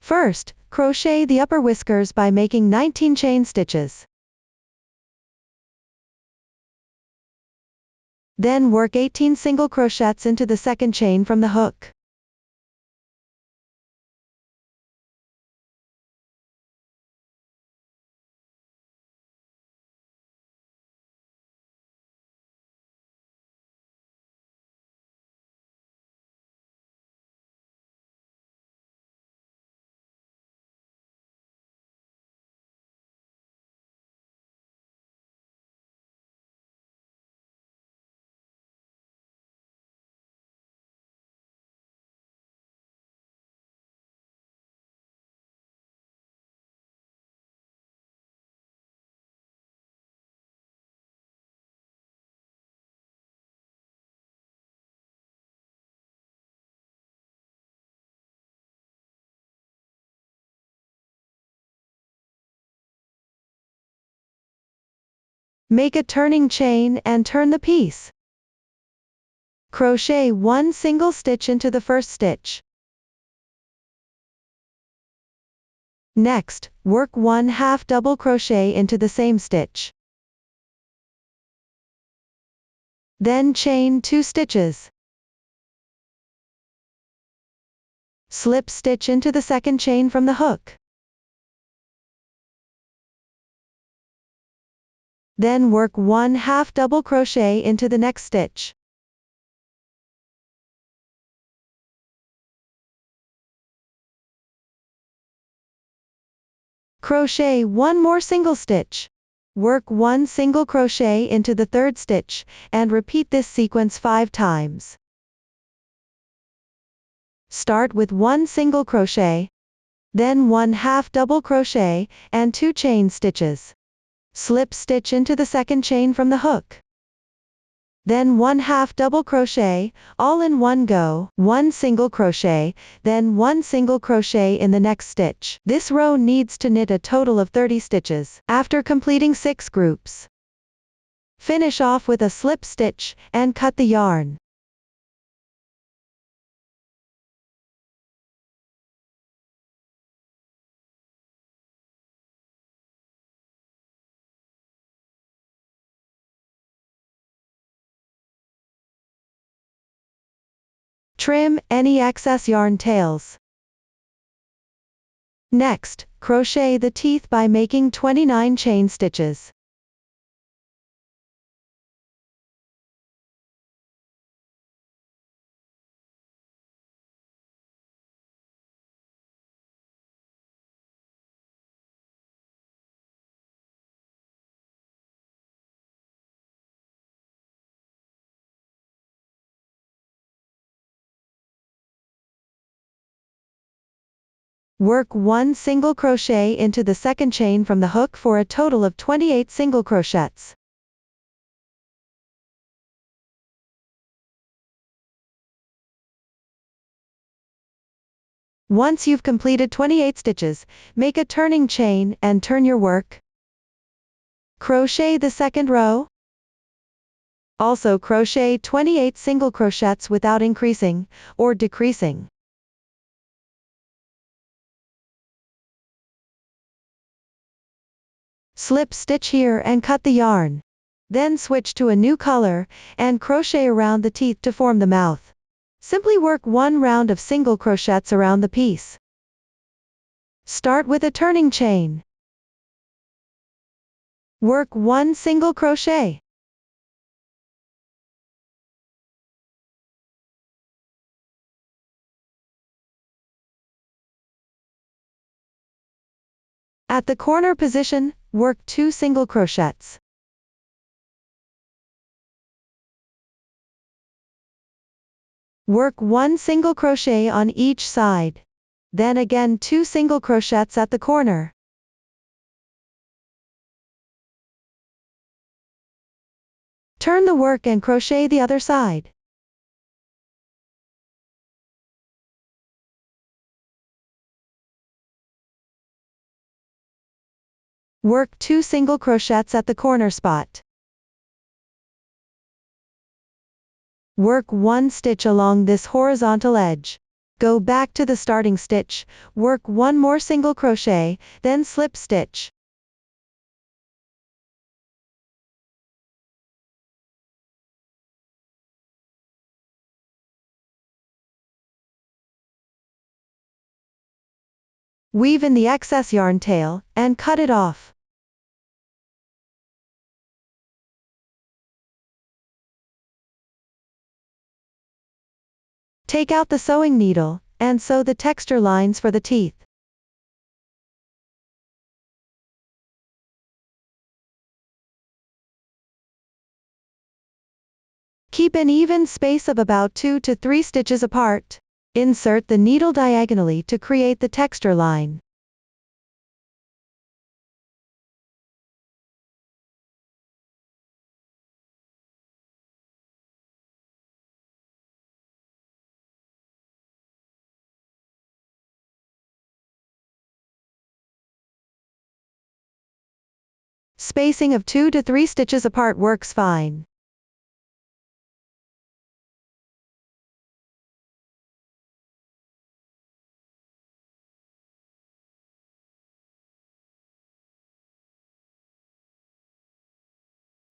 First, crochet the upper whiskers by making 19 chain stitches. Then work 18 single crochets into the second chain from the hook. Make a turning chain and turn the piece. Crochet one single stitch into the first stitch. Next, work 1/2 double crochet into the same stitch. Then chain 2 stitches. Slip stitch into the second chain from the hook. Then work 1/2 double crochet into the next stitch. Crochet one more single stitch. Work 1 single crochet into the third stitch, and repeat this sequence 5 times. Start with 1 single crochet, then 1/2 double crochet, and 2 chain stitches. Slip stitch into the second chain from the hook. Then 1/2 double crochet, all in one go, 1 single crochet, then 1 single crochet in the next stitch. This row needs to knit a total of 30 stitches. After completing 6 groups, finish off with a slip stitch, and cut the yarn. Trim any excess yarn tails. Next, crochet the teeth by making 29 chain stitches. Work 1 single crochet into the second chain from the hook for a total of 28 single crochets. Once you've completed 28 stitches, make a turning chain and turn your work. Crochet the second row. Also crochet 28 single crochets without increasing or decreasing. Slip stitch here and cut the yarn. Then switch to a new color, and crochet around the teeth to form the mouth. Simply work 1 round of single crochets around the piece. Start with a turning chain. Work 1 single crochet. At the corner position, work 2 single crochets. Work 1 single crochet on each side. Then again 2 single crochets at the corner. Turn the work and crochet the other side. Work 2 single crochets at the corner spot. Work 1 stitch along this horizontal edge. Go back to the starting stitch, work one more single crochet, then slip stitch. Weave in the excess yarn tail, and cut it off. Take out the sewing needle, and sew the texture lines for the teeth. Keep an even space of about 2 to 3 stitches apart. Insert the needle diagonally to create the texture line. Spacing of 2 to 3 stitches apart works fine.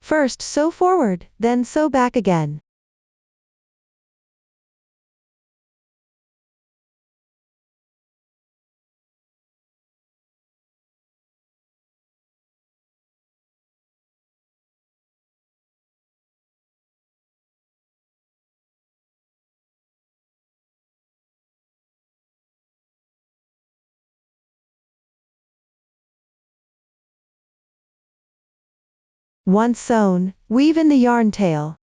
First sew forward, then sew back again. Once sewn, weave in the yarn tail.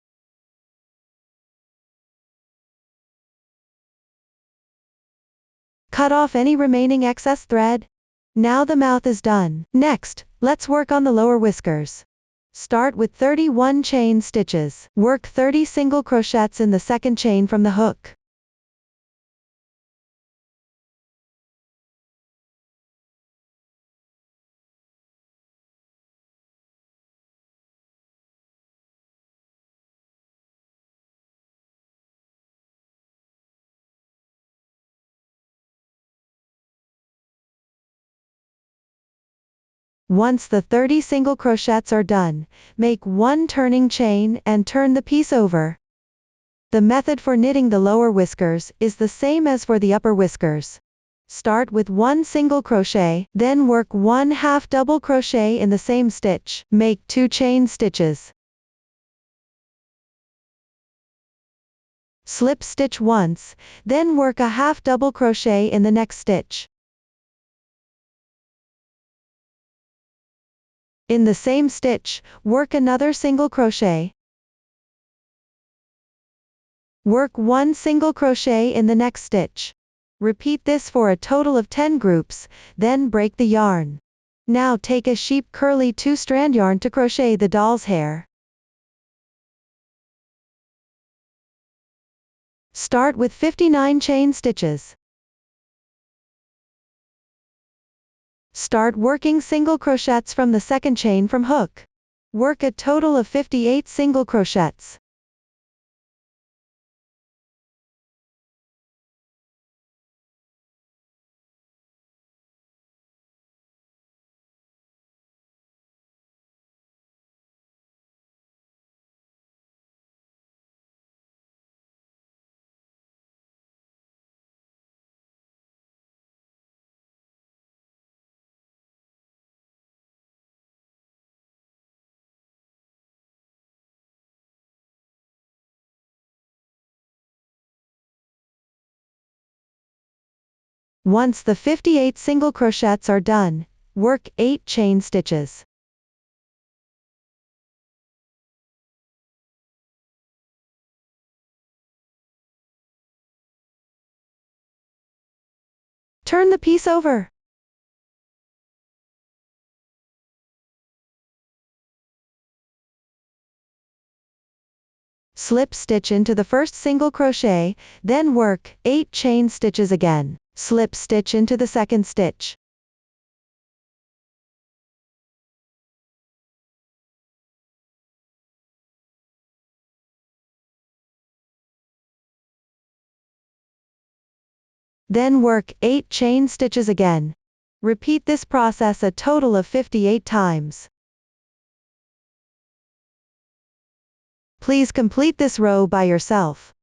Cut off any remaining excess thread. Now the mouth is done. Next, let's work on the lower whiskers. Start with 31 chain stitches. Work 30 single crochets in the second chain from the hook. Once the 30 single crochets are done, make one turning chain and turn the piece over. The method for knitting the lower whiskers is the same as for the upper whiskers. Start with one single crochet, then work one half double crochet in the same stitch. Make 2 chain stitches. Slip stitch once, then work a half double crochet in the next stitch. In the same stitch, work another single crochet. Work one single crochet in the next stitch. Repeat this for a total of 10 groups, then break the yarn. Now take a sheep curly 2-strand yarn to crochet the doll's hair. Start with 59 chain stitches. Start working single crochets from the second chain from hook. Work a total of 58 single crochets. Once the 58 single crochets are done, work 8 chain stitches. Turn the piece over. Slip stitch into the first single crochet, then work 8 chain stitches again. Slip stitch into the second stitch. Then work 8 chain stitches again. Repeat this process a total of 58 times. Please complete this row by yourself.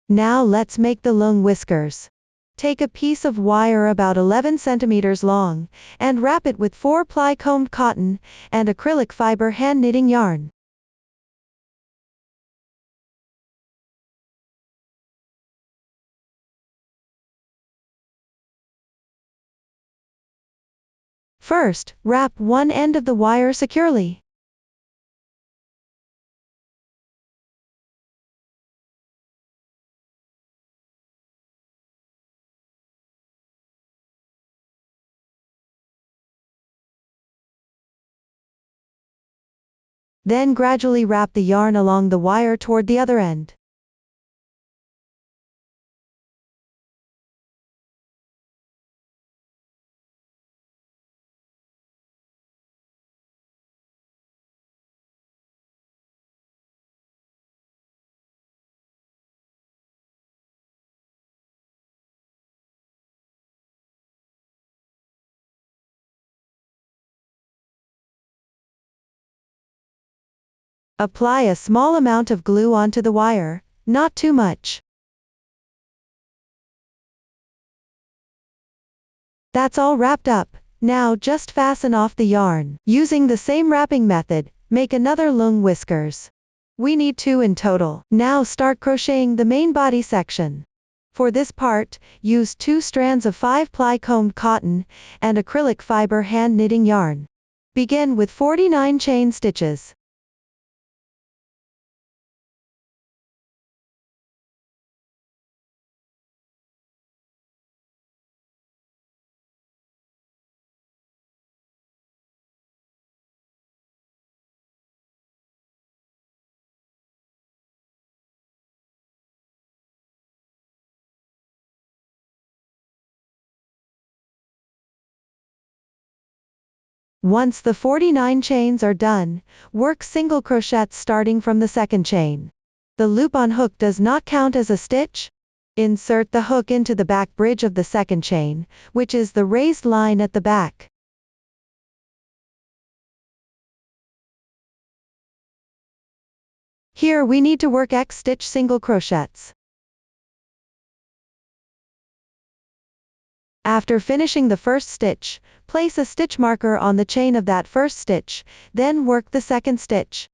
Now let's make the Loong whiskers. Take a piece of wire about 11 centimeters long, and wrap it with 4-ply combed cotton, and acrylic fiber hand knitting yarn. First, wrap one end of the wire securely. Then gradually wrap the yarn along the wire toward the other end. Apply a small amount of glue onto the wire, not too much. That's all wrapped up. Now just fasten off the yarn. Using the same wrapping method, make another Loong whiskers. We need 2 in total. Now start crocheting the main body section. For this part, use 2 strands of 5-ply combed cotton, and acrylic fiber hand knitting yarn. Begin with 49 chain stitches. Once the 49 chains are done, work single crochets starting from the second chain. The loop on hook does not count as a stitch. Insert the hook into the back bridge of the second chain, which is the raised line at the back. Here we need to work X stitch single crochets. After finishing the first stitch, place a stitch marker on the chain of that first stitch, then work the second stitch.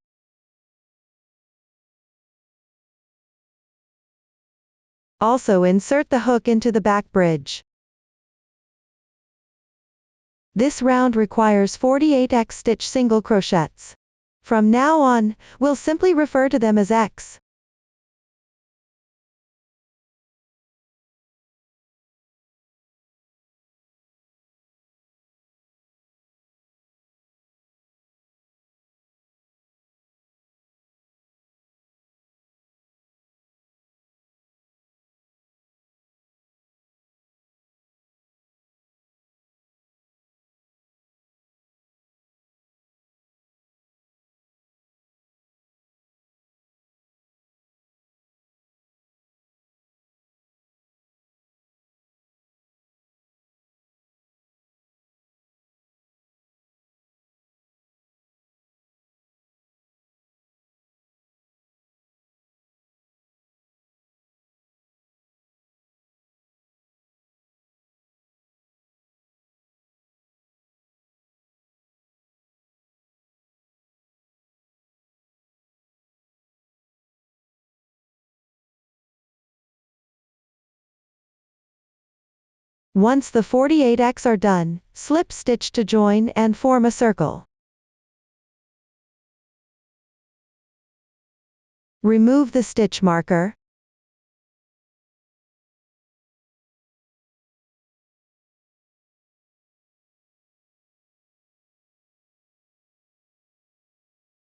Also insert the hook into the back bridge. This round requires 48 X stitch single crochets. From now on, we'll simply refer to them as X. Once the 48 X are done, slip stitch to join and form a circle. Remove the stitch marker.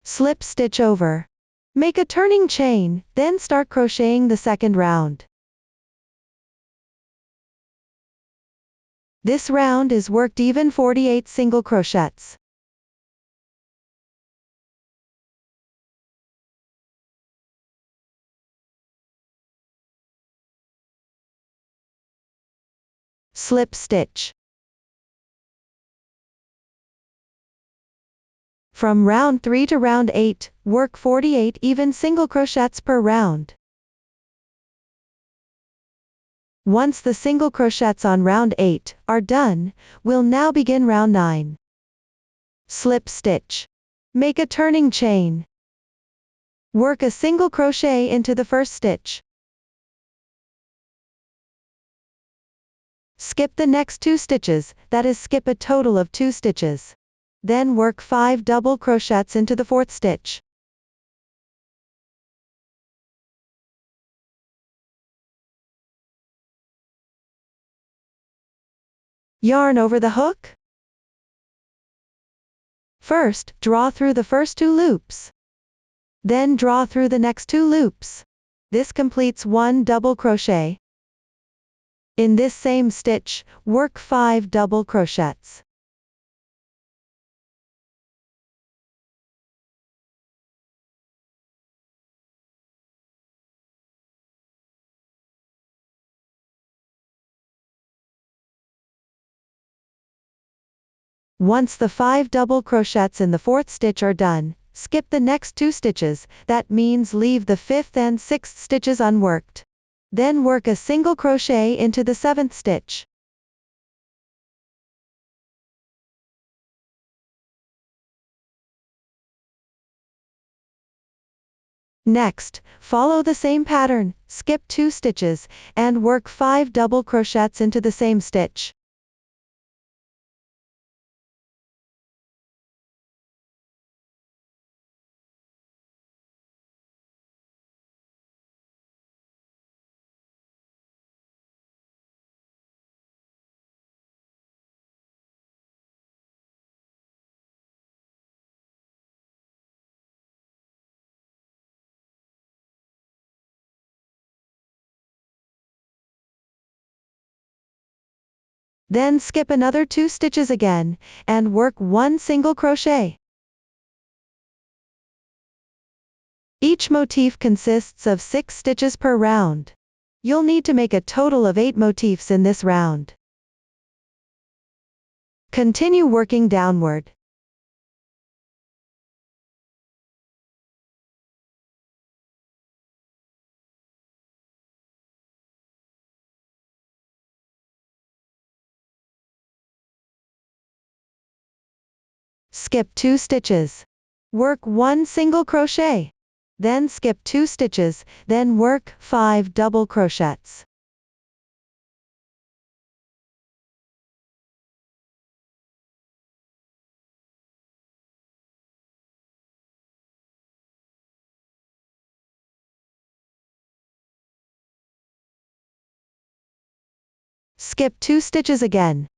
Slip stitch over. Make a turning chain, then start crocheting the second round. This round is worked even 48 single crochets. slip stitch. From round 3 to round 8, work 48 even single crochets per round. Once the single crochets on round 8 are done, we'll now begin round 9. Slip stitch. Make a turning chain. Work a single crochet into the first stitch. Skip the next 2 stitches, that is, skip a total of 2 stitches. Then work 5 double crochets into the fourth stitch. Yarn over the hook. First, draw through the first 2 loops. Then draw through the next 2 loops. This completes 1 double crochet. In this same stitch, work 5 double crochets. Once the 5 double crochets in the fourth stitch are done, skip the next 2 stitches, that means leave the 5th and 6th stitches unworked. Then work a single crochet into the 7th stitch. Next, follow the same pattern, skip 2 stitches, and work 5 double crochets into the same stitch. Then skip another 2 stitches again, and work 1 single crochet. Each motif consists of 6 stitches per round. You'll need to make a total of 8 motifs in this round. Continue working downward. Skip 2 stitches. Work 1 single crochet. Then skip 2 stitches, then work 5 double crochets. Skip 2 stitches again.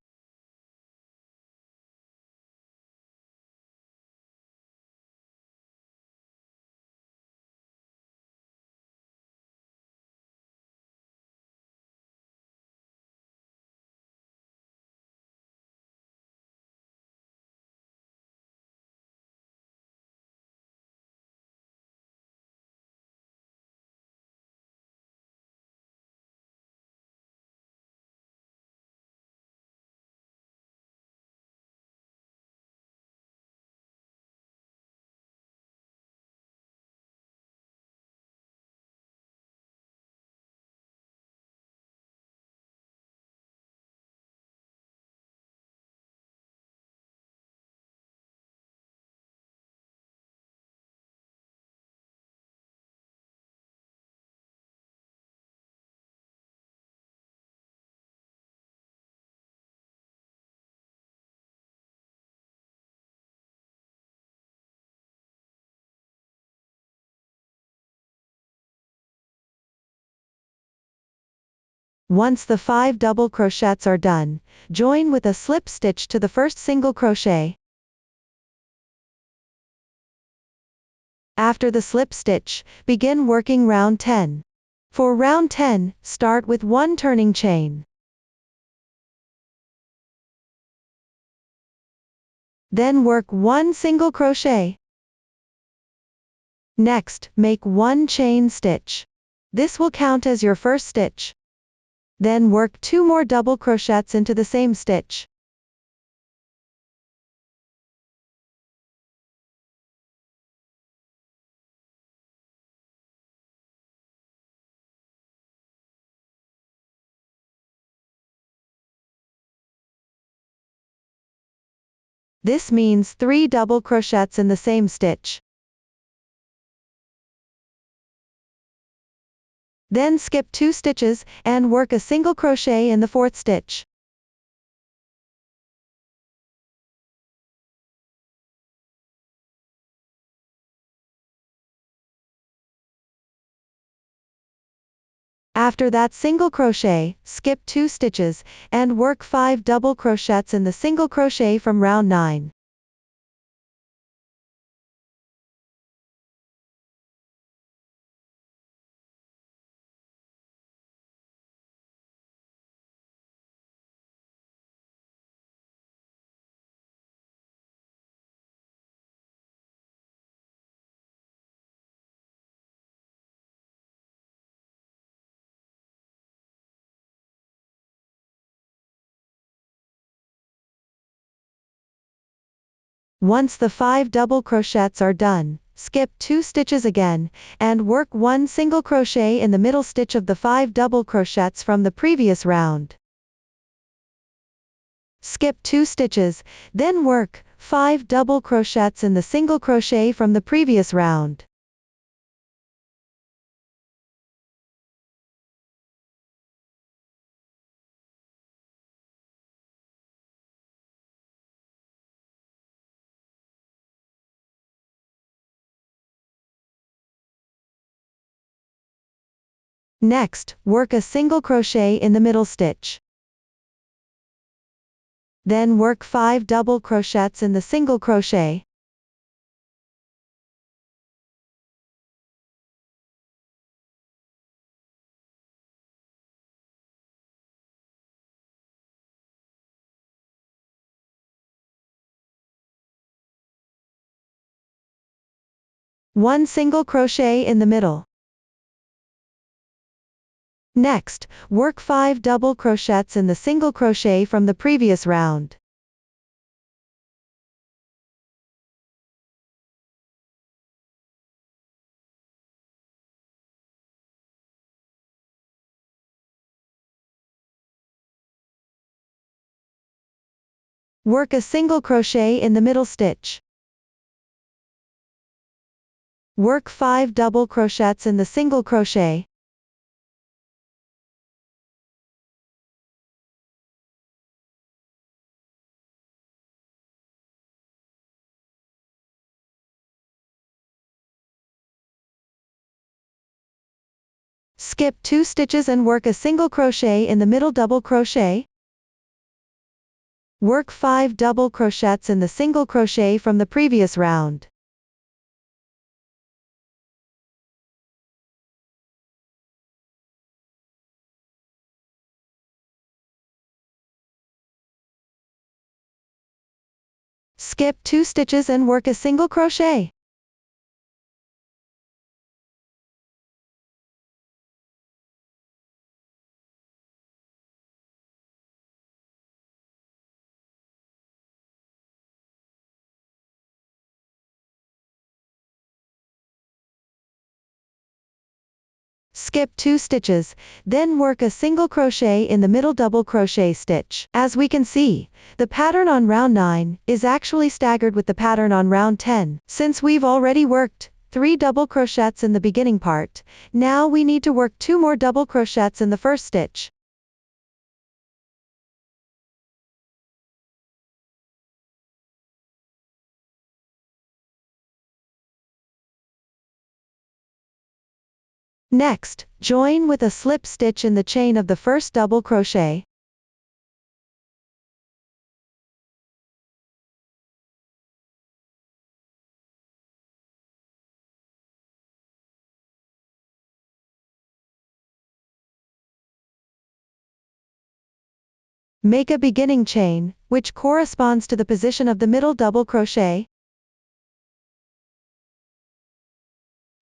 Once the 5 double crochets are done, join with a slip stitch to the first single crochet. After the slip stitch, begin working round 10. For round 10, start with 1 turning chain. Then work 1 single crochet. Next, make 1 chain stitch. This will count as your first stitch. Then work 2 more double crochets into the same stitch. This means 3 double crochets in the same stitch. Then skip 2 stitches, and work a single crochet in the 4th stitch. After that single crochet, skip 2 stitches, and work 5 double crochets in the single crochet from round 9. Once the 5 double crochets are done, skip 2 stitches again, and work 1 single crochet in the middle stitch of the 5 double crochets from the previous round. Skip 2 stitches, then work 5 double crochets in the single crochet from the previous round. Next, work a single crochet in the middle stitch. Then work 5 double crochets in the single crochet. One single crochet in the middle. Next, work 5 double crochets in the single crochet from the previous round. Work a single crochet in the middle stitch. Work 5 double crochets in the single crochet. Skip 2 stitches and work a single crochet in the middle double crochet. Work 5 double crochets in the single crochet from the previous round. Skip 2 stitches and work a single crochet. Skip 2 stitches, then work a single crochet in the middle double crochet stitch. As we can see, the pattern on round 9 is actually staggered with the pattern on round 10. Since we've already worked 3 double crochets in the beginning part, now we need to work 2 more double crochets in the first stitch. Next, join with a slip stitch in the chain of the first double crochet. Make a beginning chain, which corresponds to the position of the middle double crochet.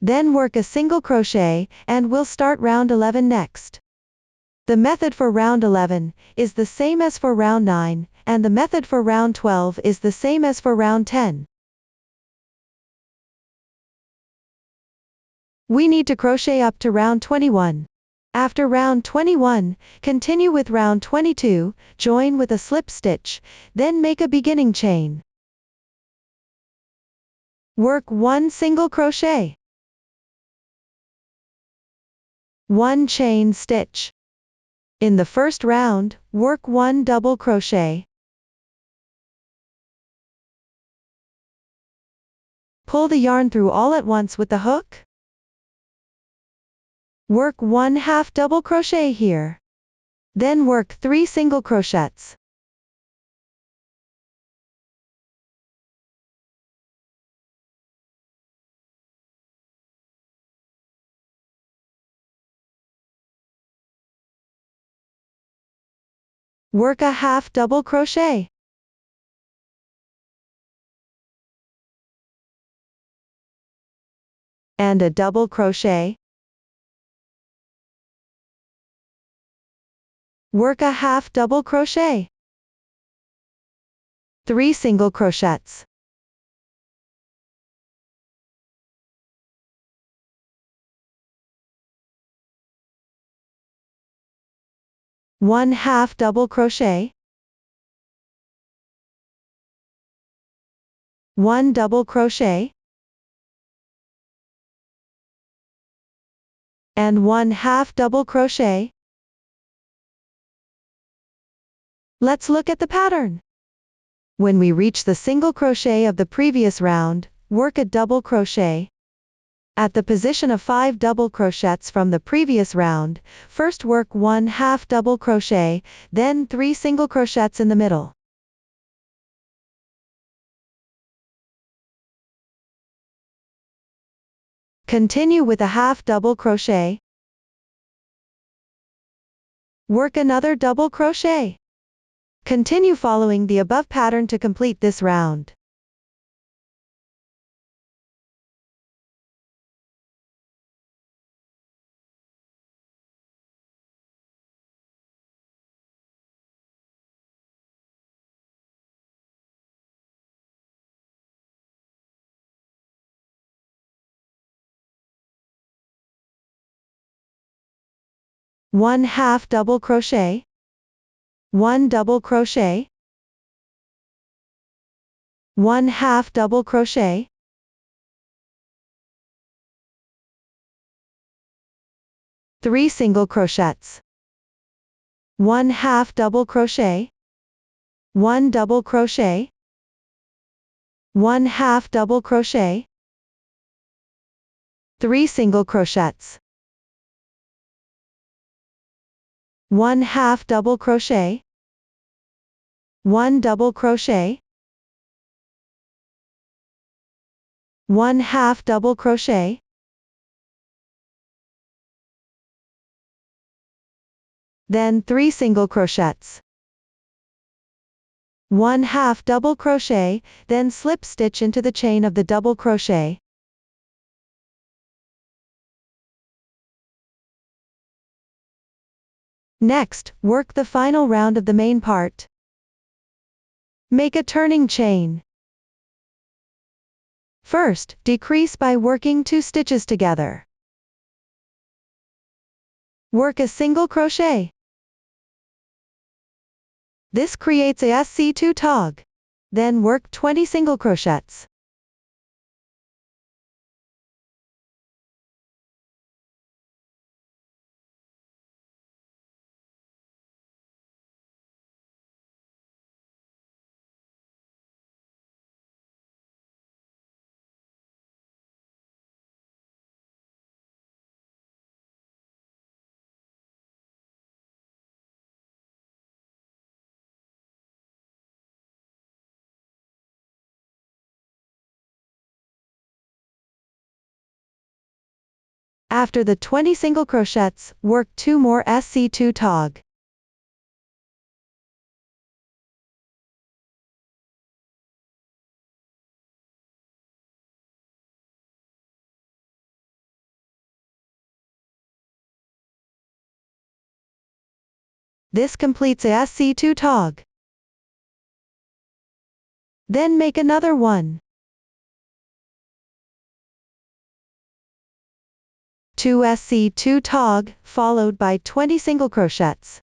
Then work a single crochet, and we'll start round 11 next. The method for round 11 is the same as for round 9, and the method for round 12 is the same as for round 10. We need to crochet up to round 21. After round 21, continue with round 22, join with a slip stitch, then make a beginning chain. Work 1 single crochet, 1 chain stitch. In the first round, work 1 double crochet. Pull the yarn through all at once with the hook. Work 1/2 double crochet here. Then work 3 single crochets. Work a 1/2 double crochet. And a double crochet. Work a 1/2 double crochet. 3 single crochets. One 1/2 double crochet. 1 double crochet. And 1/2 double crochet. Let's look at the pattern. When we reach the single crochet of the previous round, work a double crochet. At the position of 5 double crochets from the previous round, first work 1/2 double crochet, then 3 single crochets in the middle. Continue with a 1/2 double crochet. Work another double crochet. Continue following the above pattern to complete this round. One 1/2 double crochet. 1 double crochet. 1/2 double crochet. 3 single crochets. 1/2 double crochet. 1 double crochet. 1/2 double crochet. 3 single crochets. 1/2 double crochet. 1 double crochet. 1/2 double crochet. Then 3 single crochets. 1/2 double crochet, then slip stitch into the chain of the double crochet. Next, work the final round of the main part. Make a turning chain. First, decrease by working 2 stitches together. Work a single crochet. This creates a SC2 tog. Then work 20 single crochets. After the 20 single crochets, work 2 more SC2 tog. This completes a SC2 tog. Then make another one. 2 SC2 tog, followed by 20 single crochets.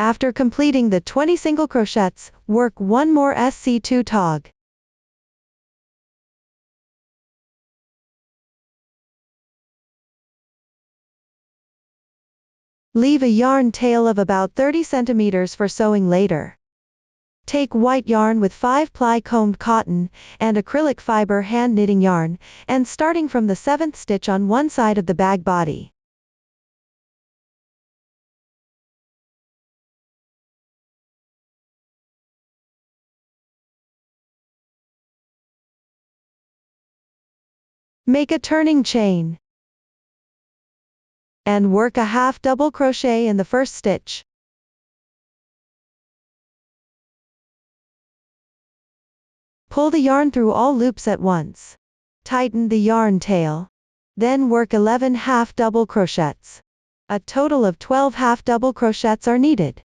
After completing the 20 single crochets, work one more SC2 tog. Leave a yarn tail of about 30 centimeters for sewing later. Take white yarn with 5-ply combed cotton, and acrylic fiber hand knitting yarn, and starting from the 7th stitch on one side of the bag body. Make a turning chain. And work a half double crochet in the first stitch. Pull the yarn through all loops at once. Tighten the yarn tail. Then work 11 half double crochets. A total of 12 half double crochets are needed.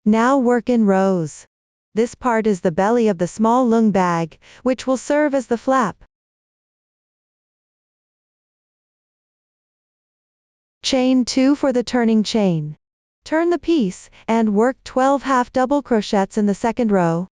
Now work in rows. This part is the belly of the small Loong bag, which will serve as the flap. Chain 2 for the turning chain. Turn the piece, and work 12 half double crochets in the second row.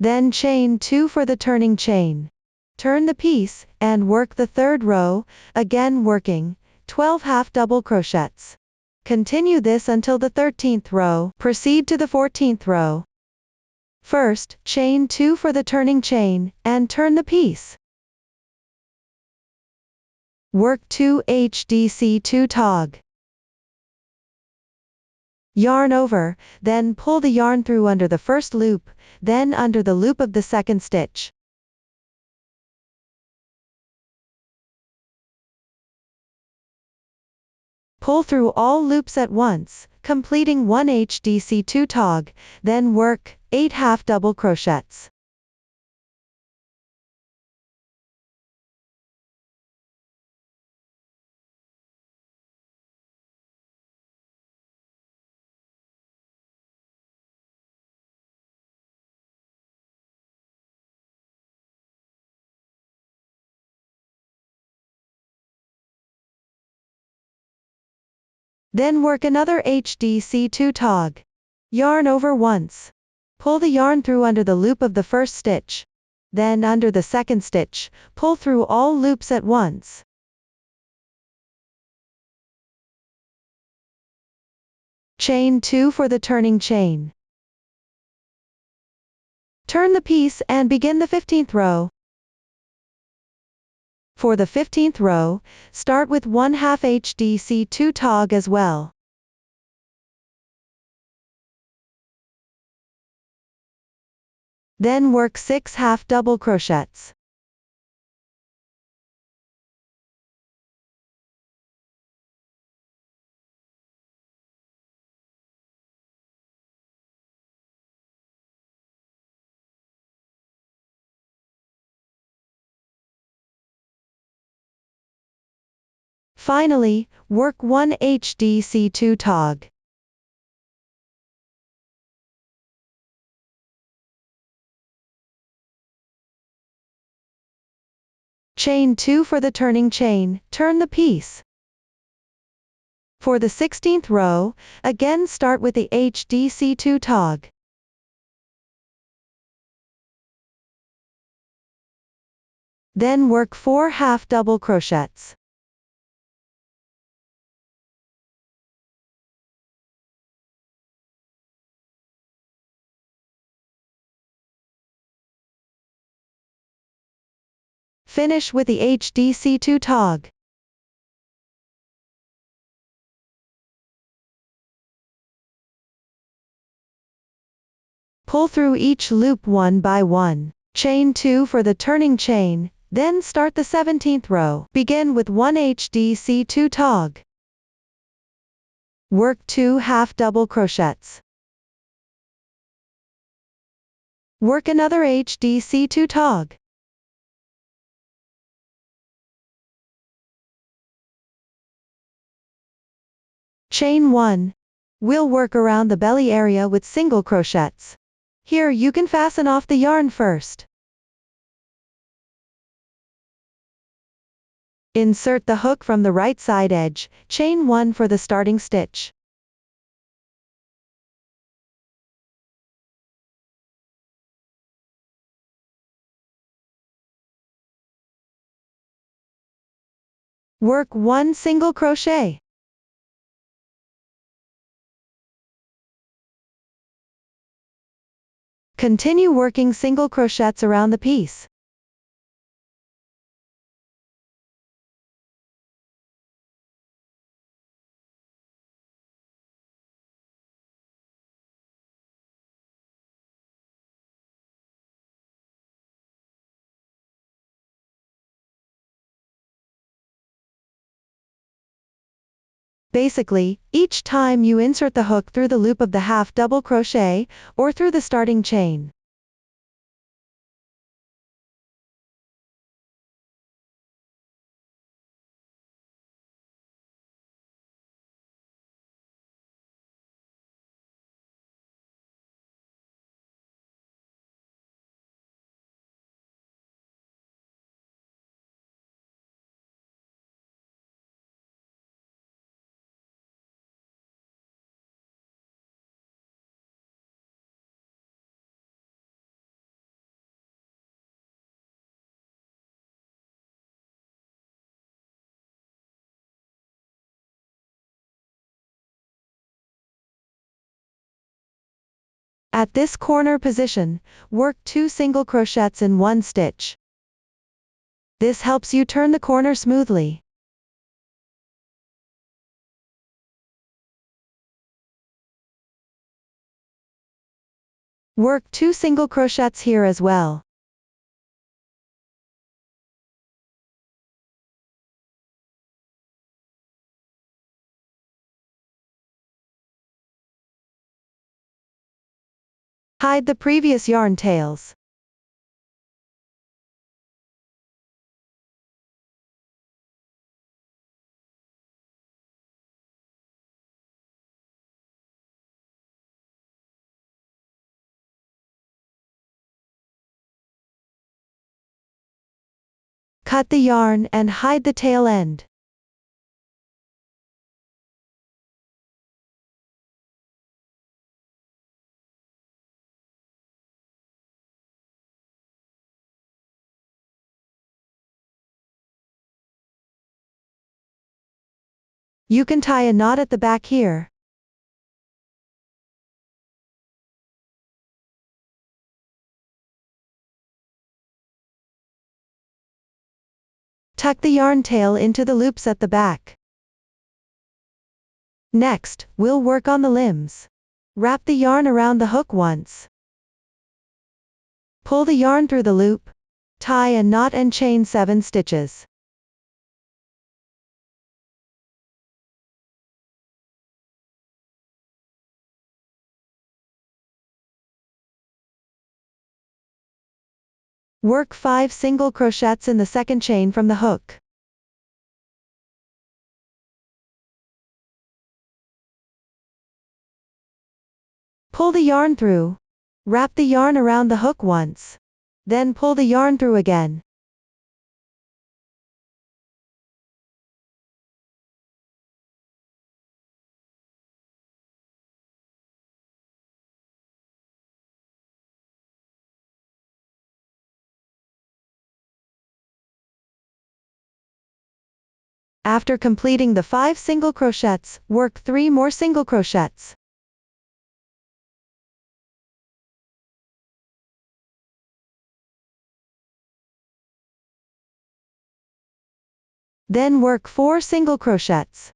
Then chain 2 for the turning chain. Turn the piece, and work the third row, again working 12 half double crochets. Continue this until the 13th row. Proceed to the 14th row. First, chain 2 for the turning chain, and turn the piece. Work 2 HDC2 tog. Yarn over, then pull the yarn through under the first loop, then under the loop of the second stitch. Pull through all loops at once, completing 1 HDC2 tog, then work 8 half double crochets. Then work another HDC2 tog. Yarn over once. Pull the yarn through under the loop of the first stitch. Then under the second stitch, pull through all loops at once. Chain 2 for the turning chain. Turn the piece and begin the 15th row. For the 15th row, start with 1/2 HDC2 tog as well. Then work 6 half double crochets. Finally, work 1 HDC2 tog. Chain 2 for the turning chain, turn the piece. For the 16th row, again start with the HDC2 tog. Then work 4 half double crochets. Finish with the HDC2 tog. Pull through each loop one by one. Chain 2 for the turning chain, then start the 17th row. Begin with 1 HDC2 tog. Work 2 half double crochets. Work another HDC2 tog. Chain 1. We'll work around the belly area with single crochets. Here you can fasten off the yarn first. Insert the hook from the right side edge, chain 1 for the starting stitch. Work 1 single crochet. Continue working single crochets around the piece. Basically, each time you insert the hook through the loop of the half double crochet, or through the starting chain. At this corner position, work 2 single crochets in one stitch. This helps you turn the corner smoothly. Work 2 single crochets here as well. Hide the previous yarn tails. Cut the yarn and hide the tail end. You can tie a knot at the back here. Tuck the yarn tail into the loops at the back. Next, we'll work on the limbs. Wrap the yarn around the hook once. Pull the yarn through the loop. Tie a knot and chain 7 stitches. Work 5 single crochets in the second chain from the hook. Pull the yarn through. Wrap the yarn around the hook once. Then pull the yarn through again. After completing the 5 single crochets, work 3 more single crochets. Then work 4 single crochets.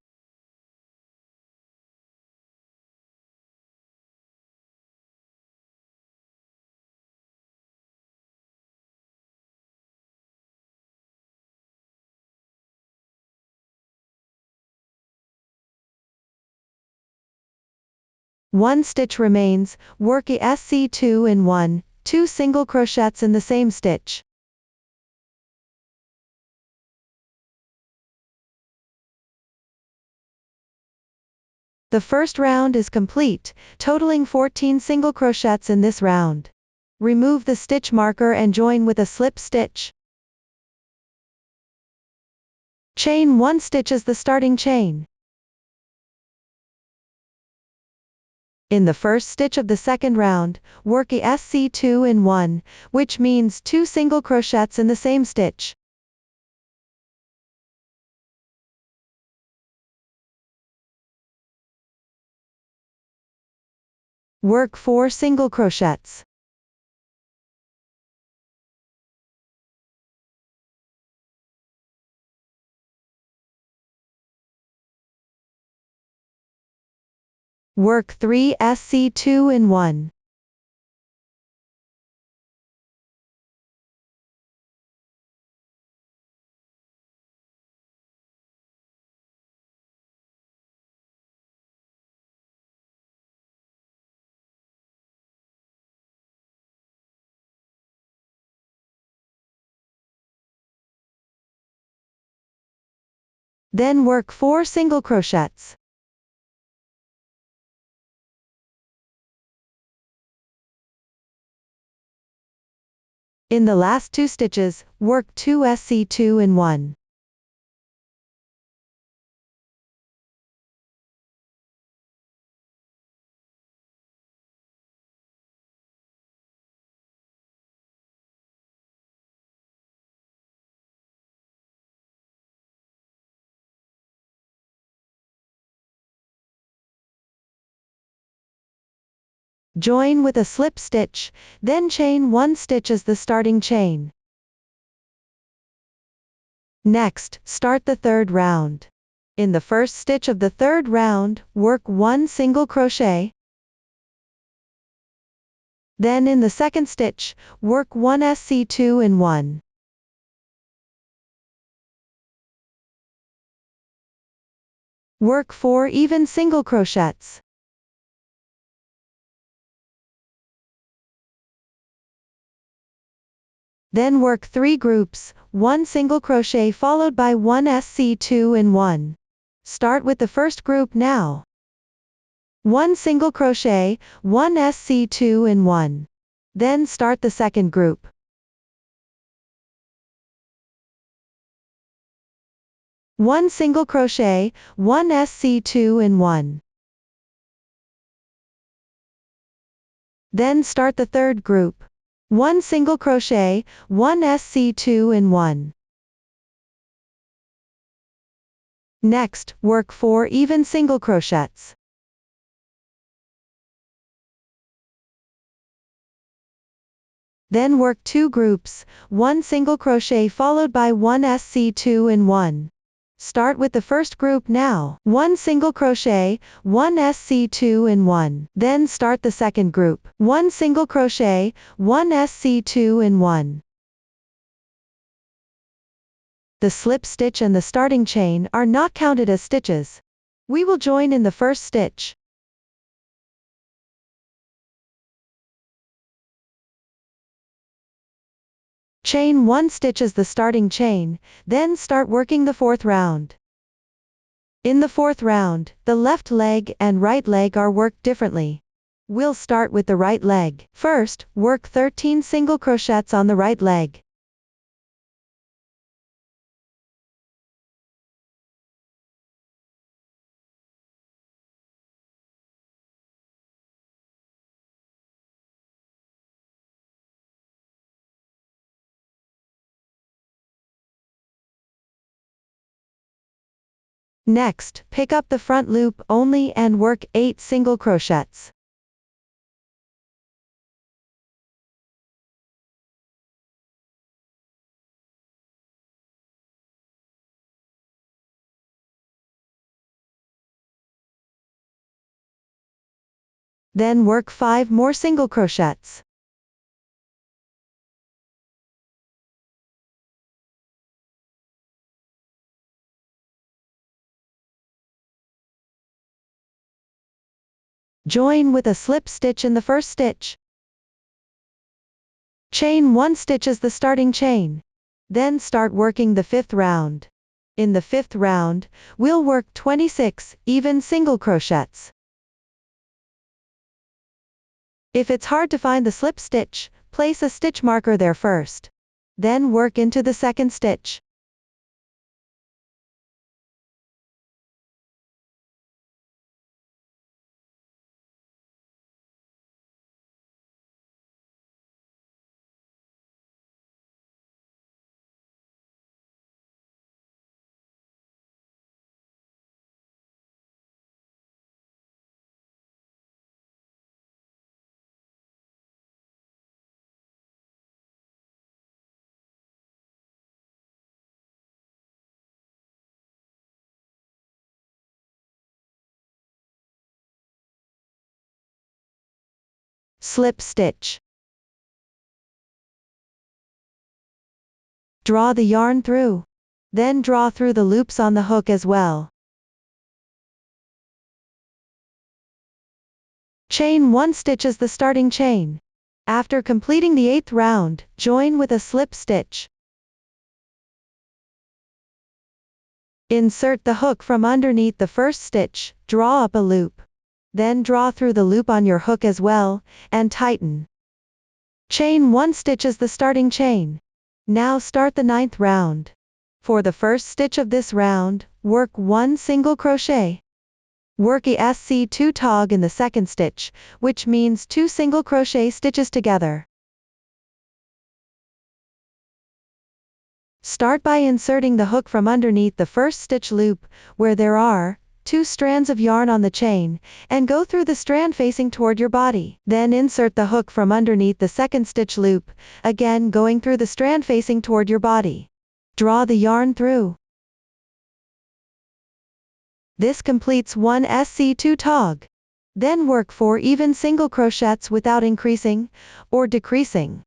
One stitch remains, work a SC2 in 1, 2 single crochets in the same stitch. The first round is complete, totaling 14 single crochets in this round. Remove the stitch marker and join with a slip stitch. Chain 1 stitch as the starting chain. In the first stitch of the second round, work a SC2 in 1, which means 2 single crochets in the same stitch. Work 4 single crochets. Work 3 SC2 in 1. Then work 4 single crochets. In the last 2 stitches, work 2 SC2 in 1. Join with a slip stitch, then chain 1 stitch as the starting chain. Next, start the third round. In the first stitch of the third round, work 1 single crochet. Then in the second stitch, work 1 SC2 in 1. Work 4 even single crochets. Then work 3 groups, 1 single crochet followed by 1 SC2 in 1. Start with the first group now. 1 single crochet, 1 SC2 in 1. Then start the second group. One single crochet, 1 SC2 in 1. Then start the third group. 1 single crochet, 1 SC2 in 1. Next, work 4 even single crochets. Then work 2 groups, 1 single crochet followed by 1 SC2 in 1. Start with the first group now, 1 single crochet, 1 SC2 in 1. Then start the second group, 1 single crochet, 1 SC2 in 1. The slip stitch and the starting chain are not counted as stitches. We will join in the first stitch. Chain 1 stitch as the starting chain, then start working the 4th round. In the 4th round, the left leg and right leg are worked differently. We'll start with the right leg. First, work 13 single crochets on the right leg. Next, pick up the front loop only and work 8 single crochets. Then work 5 more single crochets. Join with a slip stitch in the first stitch. Chain 1 stitch as the starting chain. Then start working the 5th round. In the 5th round, we'll work 26 even single crochets. If it's hard to find the slip stitch, place a stitch marker there first. Then work into the second stitch. Slip stitch. Draw the yarn through. Then draw through the loops on the hook as well. Chain 1 stitch as the starting chain. After completing the 8th round, join with a slip stitch. Insert the hook from underneath the first stitch, draw up a loop. Then draw through the loop on your hook as well, and tighten. Chain 1 stitch as the starting chain. Now start the 9th round. For the first stitch of this round, work 1 single crochet. Work a SC2 tog in the second stitch, which means 2 single crochet stitches together. Start by inserting the hook from underneath the first stitch loop, where there are 2 strands of yarn on the chain, and go through the strand facing toward your body. Then insert the hook from underneath the second stitch loop, again going through the strand facing toward your body. Draw the yarn through. This completes 1 SC2 tog. Then work 4 even single crochets without increasing or decreasing.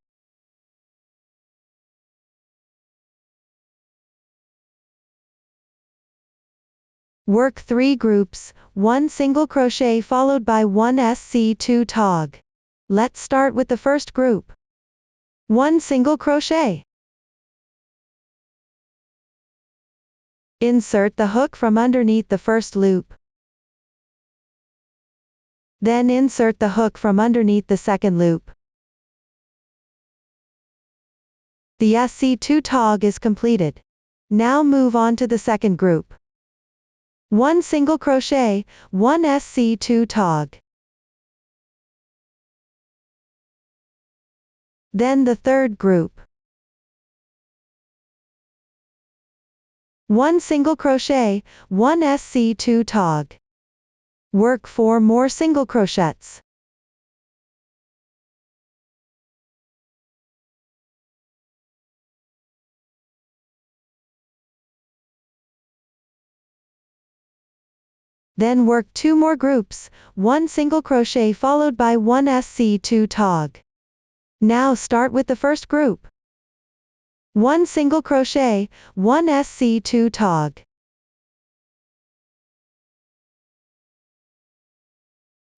Work 3 groups, 1 single crochet followed by 1 SC2 tog. Let's start with the first group. 1 single crochet. Insert the hook from underneath the first loop. Then insert the hook from underneath the second loop. The SC2 tog is completed. Now move on to the second group. 1 single crochet, 1 SC2 tog. Then the third group. 1 single crochet, 1 SC2 tog. Work 4 more single crochets. Then work 2 more groups, 1 single crochet followed by 1 SC2 tog. Now start with the first group. 1 single crochet, 1 SC2 tog.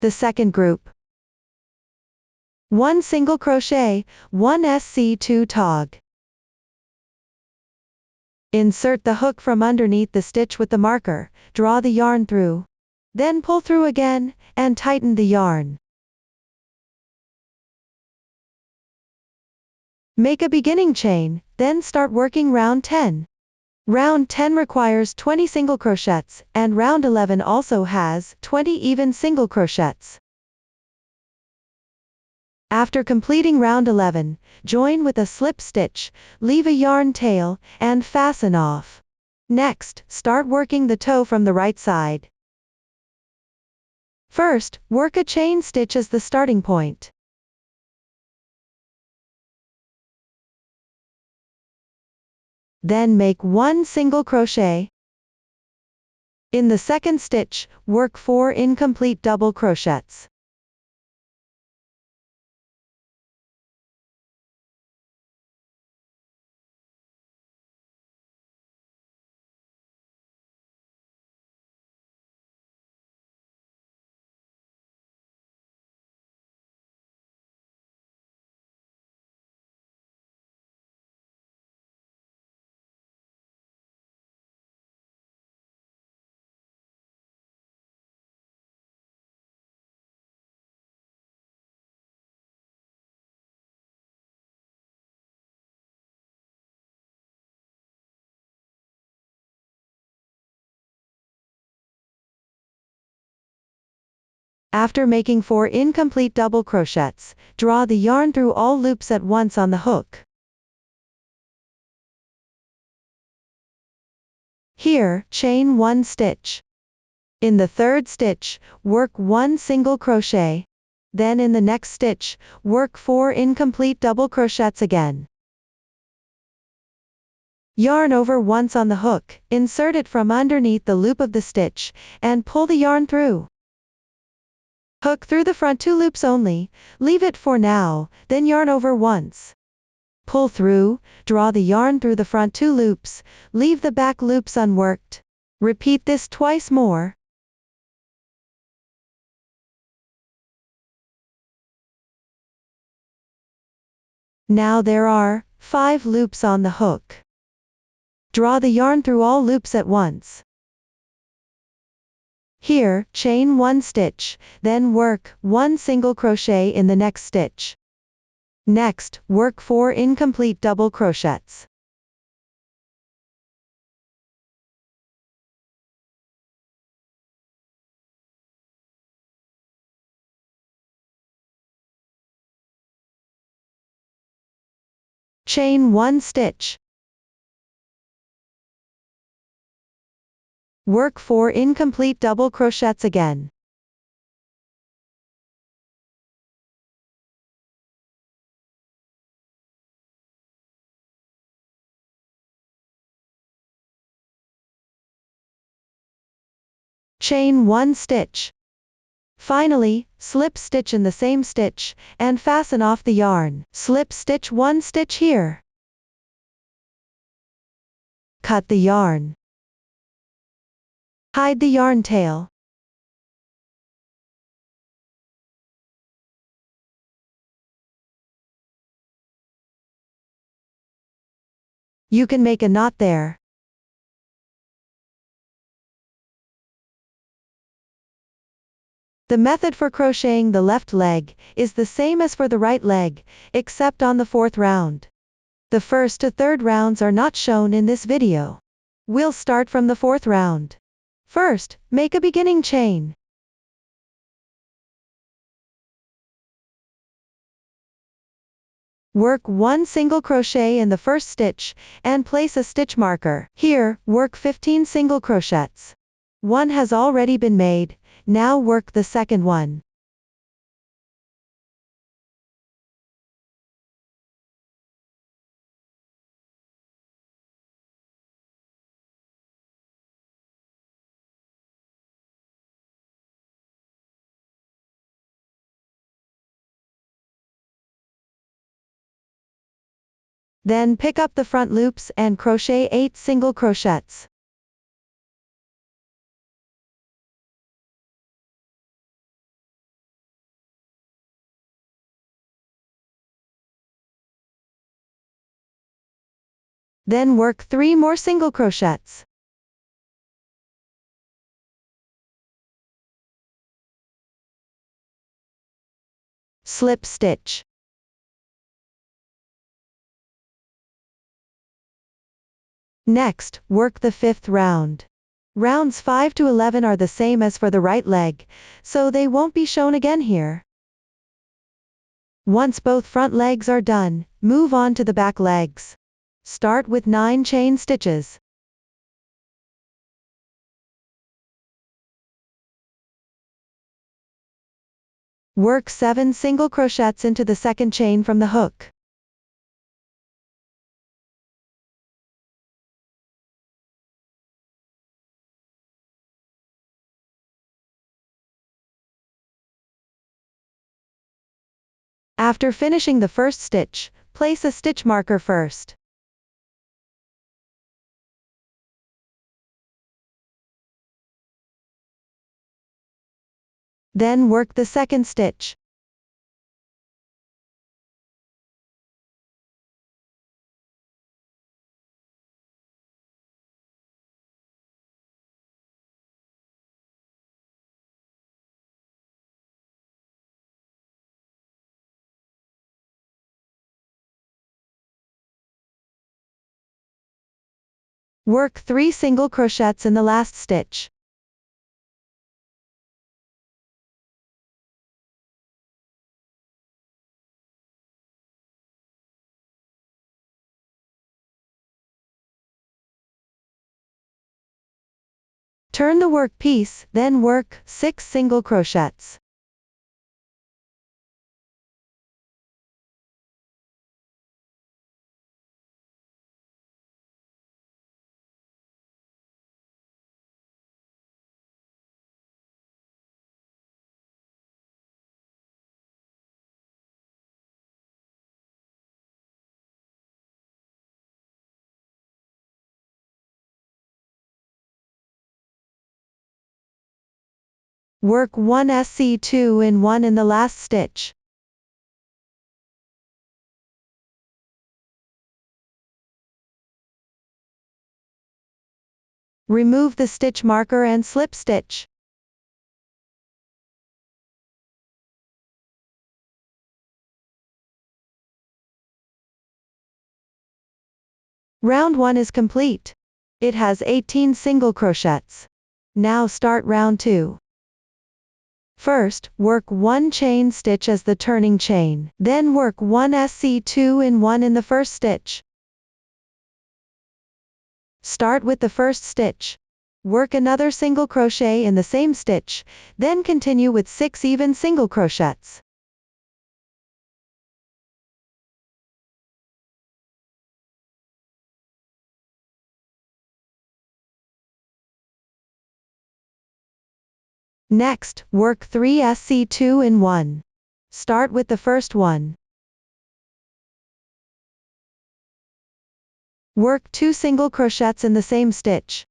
The second group. 1 single crochet, 1 SC2 tog. Insert the hook from underneath the stitch with the marker, draw the yarn through. Then pull through again, and tighten the yarn. Make a beginning chain, then start working round 10. Round 10 requires 20 single crochets, and round 11 also has 20 even single crochets. After completing round 11, join with a slip stitch, leave a yarn tail, and fasten off. Next, start working the toe from the right side. First, work a chain stitch as the starting point. Then make 1 single crochet. In the second stitch, work 4 incomplete double crochets. After making 4 incomplete double crochets, draw the yarn through all loops at once on the hook. Here, chain 1 stitch. In the third stitch, work 1 single crochet. Then in the next stitch, work 4 incomplete double crochets again. Yarn over once on the hook, insert it from underneath the loop of the stitch, and pull the yarn through. Hook through the front 2 loops only, leave it for now, then yarn over once. Pull through, draw the yarn through the front 2 loops, leave the back loops unworked. Repeat this twice more. Now there are 5 loops on the hook. Draw the yarn through all loops at once. Here, chain 1 stitch, then work 1 single crochet in the next stitch. Next, work 4 incomplete double crochets. Chain 1 stitch. Work 4 incomplete double crochets again. Chain 1 stitch. Finally, slip stitch in the same stitch, and fasten off the yarn. Slip stitch 1 stitch here. Cut the yarn. Hide the yarn tail. You can make a knot there. The method for crocheting the left leg is the same as for the right leg, except on the 4th round. The first to 3rd rounds are not shown in this video. We'll start from the 4th round. First, make a beginning chain. Work 1 single crochet in the first stitch, and place a stitch marker. Here, work 15 single crochets. One has already been made, now work the second one. Then pick up the front loops and crochet 8 single crochets. Then work 3 more single crochets. Slip stitch. Next, work the 5th round. Rounds 5 to 11 are the same as for the right leg, so they won't be shown again here. Once both front legs are done, move on to the back legs. Start with 9 chain stitches. Work 7 single crochets into the second chain from the hook. After finishing the first stitch, place a stitch marker first. Then work the second stitch. Work 3 single crochets in the last stitch. Turn the work piece, then work 6 single crochets. Work 1 SC2 in 1 in the last stitch. Remove the stitch marker and slip stitch. Round 1 is complete. It has 18 single crochets. Now start round 2. First, work 1 chain stitch as the turning chain, then work 1 SC2 in 1 in the first stitch. Start with the first stitch. Work another single crochet in the same stitch, then continue with 6 even single crochets. Next, work 3 SC2 in 1. Start with the first one. Work 2 single crochets in the same stitch.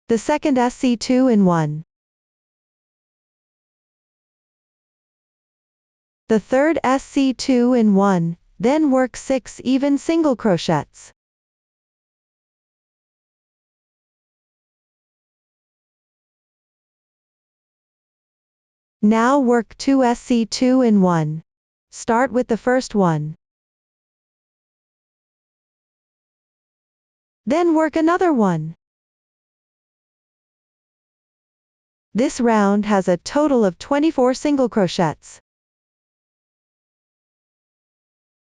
The second SC2 in 1. The third SC2 in 1, then work 6 even single crochets. Now work 2 SC2 in 1. Start with the first one. Then work another one. This round has a total of 24 single crochets.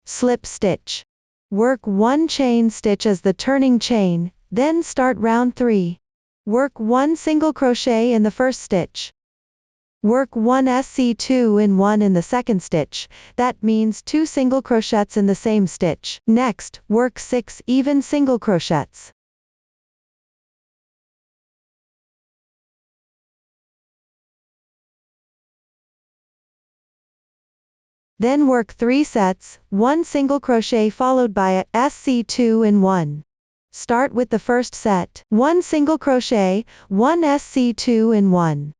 Slip stitch. Work 1 chain stitch as the turning chain, then start round 3. Work 1 single crochet in the first stitch. Work 1 SC2 in 1 in the second stitch, that means 2 single crochets in the same stitch. Next, work 6 even single crochets. Then work 3 sets, 1 single crochet followed by a SC2 in 1. Start with the first set, 1 single crochet, 1 SC2 in 1.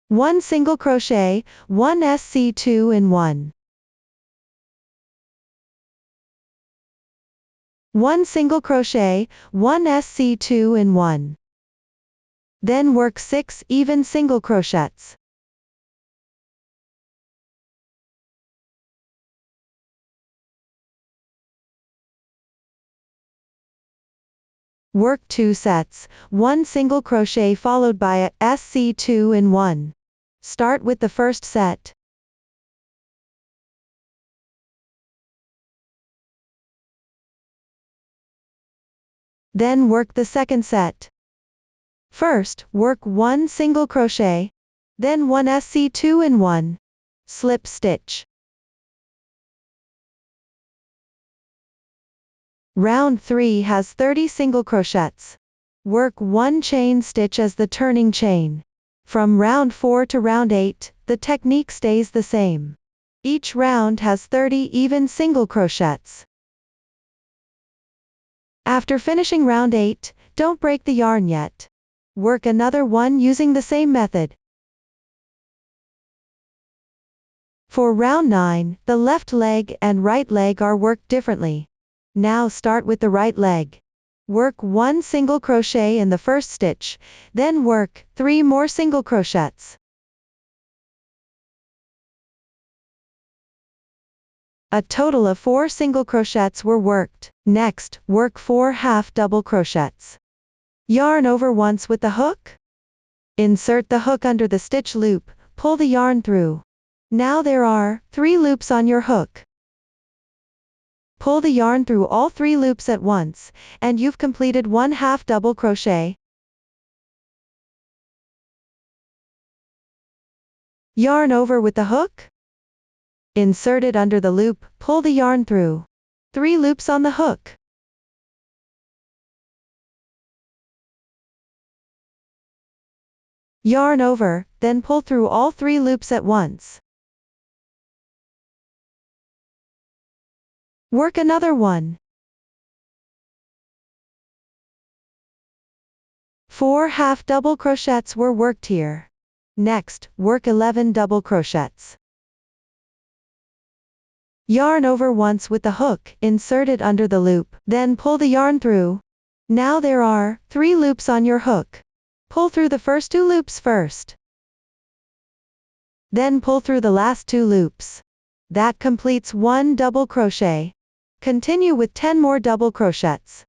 1 single crochet, 1 SC2 in 1. 1 single crochet, 1 SC2 in 1. Then work 6 even single crochets. Work 2 sets, 1 single crochet followed by a SC2 in 1. Start with the first set. Then work the second set. First, work 1 single crochet, then 1 SC2 in 1. Slip stitch. Round 3 has 30 single crochets. Work 1 chain stitch as the turning chain. From round 4 to round 8, the technique stays the same. Each round has 30 even single crochets. After finishing round 8, don't break the yarn yet. Work another one using the same method. For round 9, the left leg and right leg are worked differently. Now start with the right leg. Work 1 single crochet in the first stitch, then work 3 more single crochets. A total of 4 single crochets were worked. Next, work 4 half double crochets. Yarn over once with the hook. Insert the hook under the stitch loop, pull the yarn through. Now there are 3 loops on your hook. Pull the yarn through all 3 loops at once, and you've completed 1 half double crochet. Yarn over with the hook. Insert it under the loop, pull the yarn through. 3 loops on the hook. Yarn over, then pull through all 3 loops at once. Work another one. 4 half double crochets were worked here. Next, work 11 double crochets. Yarn over once with the hook, insert it under the loop, then pull the yarn through. Now there are 3 loops on your hook. Pull through the first 2 loops first. Then pull through the last 2 loops. That completes 1 double crochet. Continue with 10 more double crochets.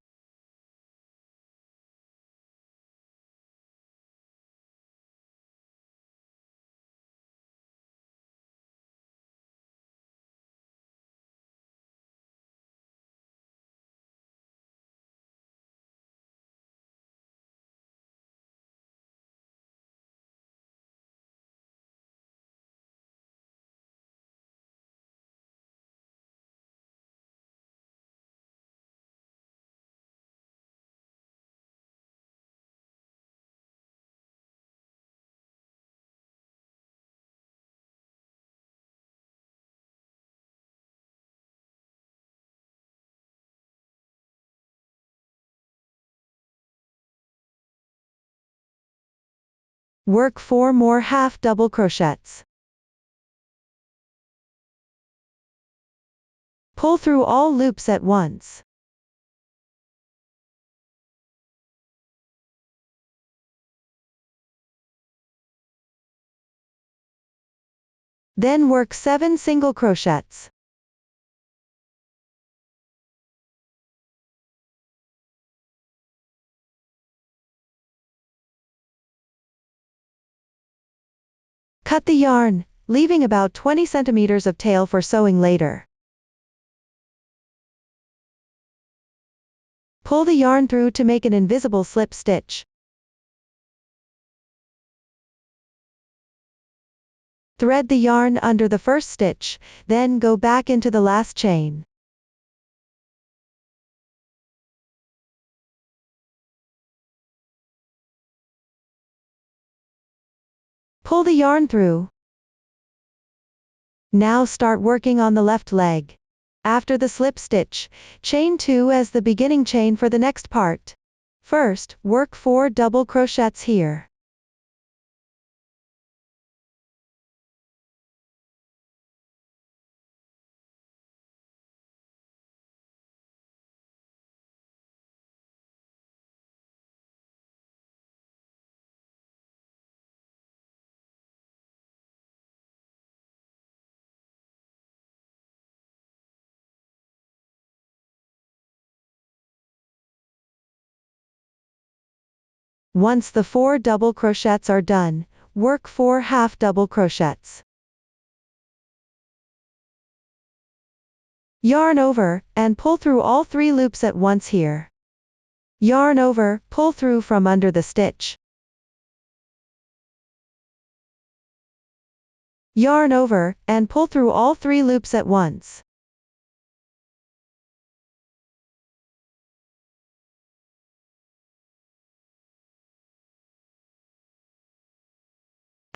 Work 4 more half double crochets. Pull through all loops at once. Then work 7 single crochets. Cut the yarn, leaving about 20 centimeters of tail for sewing later. Pull the yarn through to make an invisible slip stitch. Thread the yarn under the first stitch, then go back into the last chain. Pull the yarn through. Now start working on the left leg. After the slip stitch, chain 2 as the beginning chain for the next part. First, work 4 double crochets here. Once the 4 double crochets are done, work 4 half double crochets. Yarn over, and pull through all 3 loops at once here. Yarn over, pull through from under the stitch. Yarn over, and pull through all 3 loops at once.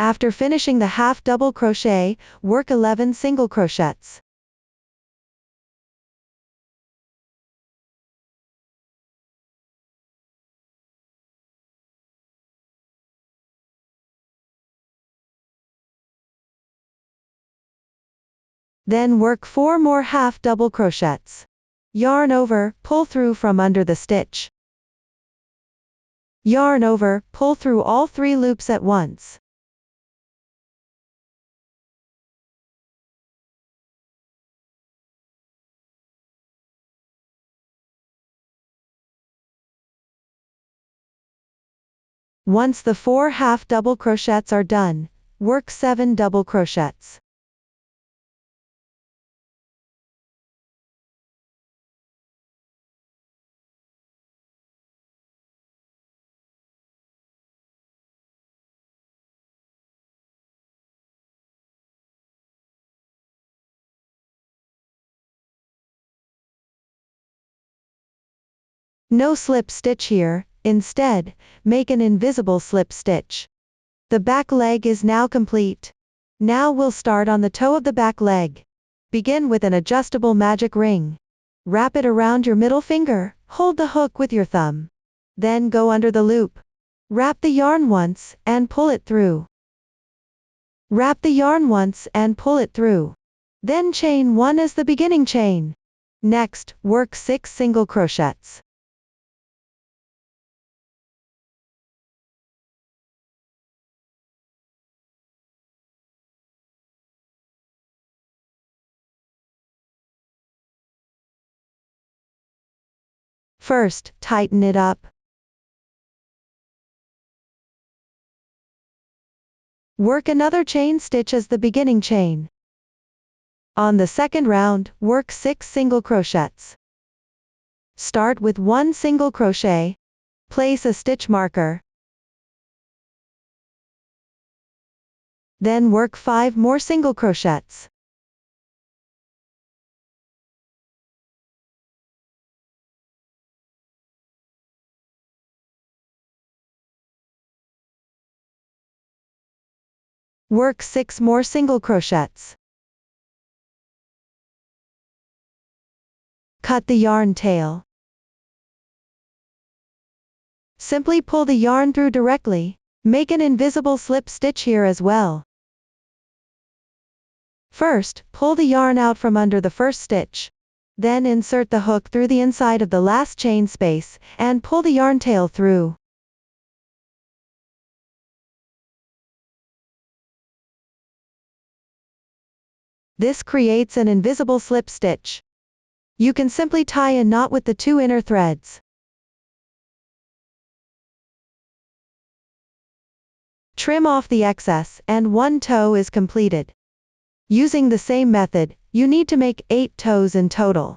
After finishing the half double crochet, work 11 single crochets. Then work 4 more half double crochets. Yarn over, pull through from under the stitch. Yarn over, pull through all 3 loops at once. Once the 4 half double crochets are done, work 7 double crochets. No slip stitch here, instead, make an invisible slip stitch. The back leg is now complete. Now we'll start on the toe of the back leg. Begin with an adjustable magic ring. Wrap it around your middle finger, hold the hook with your thumb. Then go under the loop. Wrap the yarn once, and pull it through. Wrap the yarn once and pull it through. Then chain 1 as the beginning chain. Next, work 6 single crochets. First, tighten it up. Work another chain stitch as the beginning chain. On the second round, work 6 single crochets. Start with 1 single crochet. Place a stitch marker. Then work 5 more single crochets. Work 6 more single crochets. Cut the yarn tail. Simply pull the yarn through directly. Make an invisible slip stitch here as well. First, pull the yarn out from under the first stitch. Then insert the hook through the inside of the last chain space, and pull the yarn tail through. This creates an invisible slip stitch. You can simply tie a knot with the 2 inner threads. Trim off the excess and one toe is completed. Using the same method, you need to make 8 toes in total.